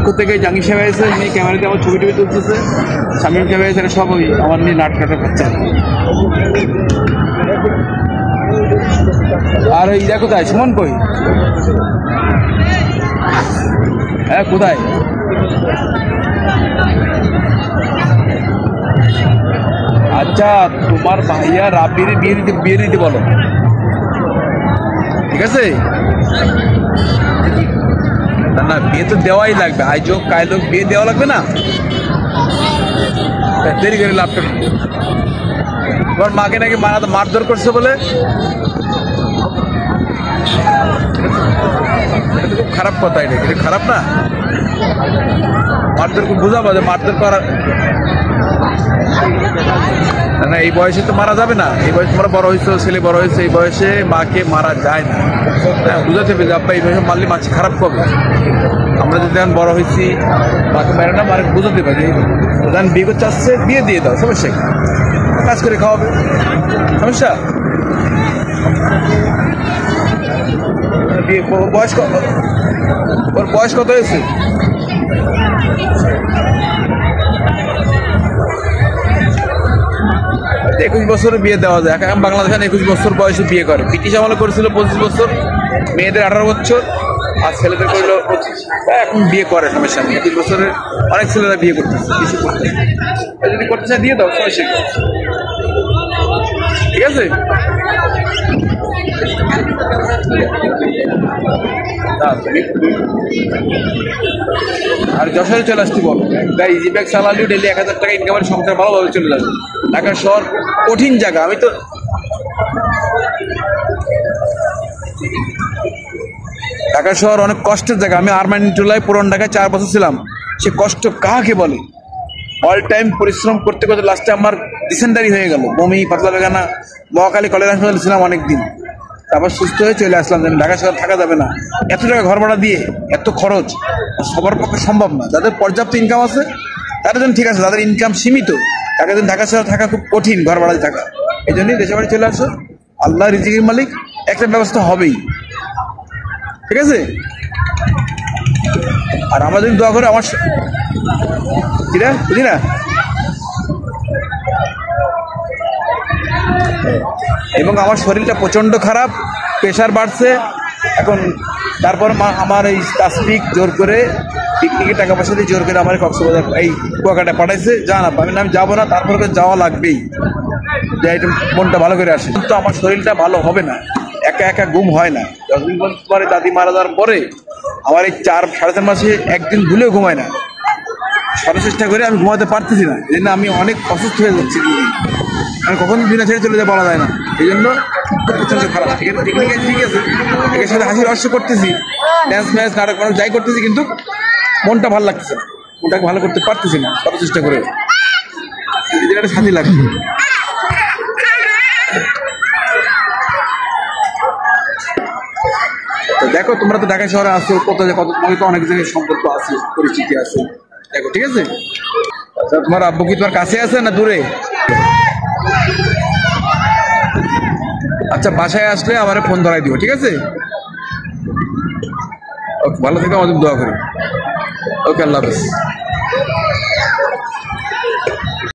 পক্ষ থেকে জাহাঙ্গীর সাহেব এসে উনি ক্যামেরাতে আমার ছবি টবি তুলতেছে, শামীম সাহেব এসে সব ওই আমার নিয়ে নাটকাটা করছে। আর ইরা কোথায়, সুমন কই? হ্যাঁ কোথায়? আচ্ছা তোমার ভাইয়া রাব্বির বিয়ে দিতে বলো, ঠিক আছে? না বিয়ে তো দেওয়াই লাগবে, আজ হোক কাল হোক বিয়ে দেওয়া লাগবে না, দেরি করে লাভটা। তোমার মাকে নাকি মারধর করছে বলে, খুব খারাপ কথা। এটা কিন্তু খারাপ না, মারধর খুব বুঝাবো যে মারধর করা না, এই বয়সে তো মারা যাবে না। এই বয়সে তোমরা বড় হয়েছে, ছেলে বড় হয়েছে, এই বয়সে মাকে মারা যায় না। বুঝাতে হবে যে আব্বা এই বয়সে মারলে মাছ খারাপ করবে। আমরা যদি এখন বড় হয়েছি, মাকে মেরে না মারে বুঝাতে পারি, যখন বিয়ে করতে আসছে বিয়ে দিয়ে দাও, সমস্যা কি? কাজ করে খাওয়াবে, সমস্যা? বিয়ে বয়স কত, ওর বয়স কত হয়েছে? একুশ বছরে বিয়ে দেওয়া যায় এখন বাংলাদেশে। 21 বছর বয়সে বিয়ে করে, ব্রিটিশ আমলে করেছিল 25 বছর, মেয়েদের 18 বছর, আর ছেলেদের করলো 25। এখন বিয়ে করে, সমস্যা নেই। 21 বছরের অনেক ছেলেরা বিয়ে করতেছে, কিছু করতে যদি করতে চায় দিয়ে দাও, সমস্যা নেই, ঠিক আছে? আর যশোরে চলে আসতে বলো, একটা ইজি ব্যাগ চালালেও ডেলি 1000 টাকা ইনকামের সংসার ভালোভাবে চলে যাবে। ঢাকা শহর কঠিন জায়গা, আমি তো ঢাকা শহর অনেক কষ্টের জায়গা। আমি আরমানি টোলায় পুরান ঢাকায় 4 বছর ছিলাম, সে কষ্ট কাকে বলে? অল টাইম পরিশ্রম করতে করতে লাস্টে আমার ডিসেন্টারি হয়ে গেল, বমি, পাতলা পায়খানা, মহাখালী কলেজ হাসপাতালে ছিলাম অনেকদিন। তারপর সুস্থ হয়ে চলে আসলাম, যেন ঢাকা শহর থাকা যাবে না, এত টাকা ঘর ভাড়া দিয়ে এত খরচ সবার পক্ষে সম্ভব না। যাদের পর্যাপ্ত ইনকাম আছে তাদের জন্য ঠিক আছে, যাদের ইনকাম সীমিত তাদের জন্য ঢাকা শহর থাকা খুব কঠিন, ঘর ভাড়ায় থাকা। এই জন্যই দেশে বাড়ি চলে আসো, আল্লাহ রিজিকের মালিক, একটা ব্যবস্থা হবেই, ঠিক আছে? আর আমাদের দোয়া করে আমার কিরা বুঝি না। এবং আমার শরীরটা প্রচণ্ড খারাপ, প্রেশার বাড়ছে এখন। তারপর আমার এই তাসফিক জোর করে পিকনিকে টাকা পয়সা দিয়ে জোর করে আমার কক্সবাজার এই কুয়াকাটা পাঠাইছে, জান আব্বা। আমি যাবো না, তারপর যাওয়া লাগবেই, যে একটু মনটা ভালো করে আসে। কিন্তু আমার শরীরটা ভালো হবে না, একা একা ঘুম হয় না। 10 দিন পরে দাদি মারা যাওয়ার পরে আমার এই 4-4.5 মাসে একদিন ভুলেও ঘুমায় না। সর্বচেষ্টা করে আমি ঘুমাতে পারতেছি না, এই জন্য আমি অনেক অসুস্থ হয়ে যাচ্ছি। আমি কখন দিনে ছেড়ে চলে যা বলা যায় না, এই জন্য প্রচন্ড খারাপ। এখানে পিকনিকে ঠিক আছে, এর সাথে হাসি রহস্য করতেছি, ড্যান্স ম্যাচ নাটক মানুষ যাই করতেছি, কিন্তু মনটা ভালো লাগতেছে না, মনটাকে ভালো করতে পারতেছি না সর্বচেষ্টা করে। একটা শান্তি লাগছে। তো দেখো, তোমরা তো ঢাকা শহরে আসছো, কত তোমাকে তো অনেক জায়গায় সম্পর্ক আছে, পরিচিতি আছে, দেখো, ঠিক আছে? আচ্ছা, তোমার আব্বু কি তোমার কাছে আছে না দূরে? আচ্ছা, বাসায় আসলে আমার ফোন ধরাই দিও, ঠিক আছে? ওকে, ভালো থেকো, আমাদের দোয়া করি। ওকে, আল্লাহ হাফেজ।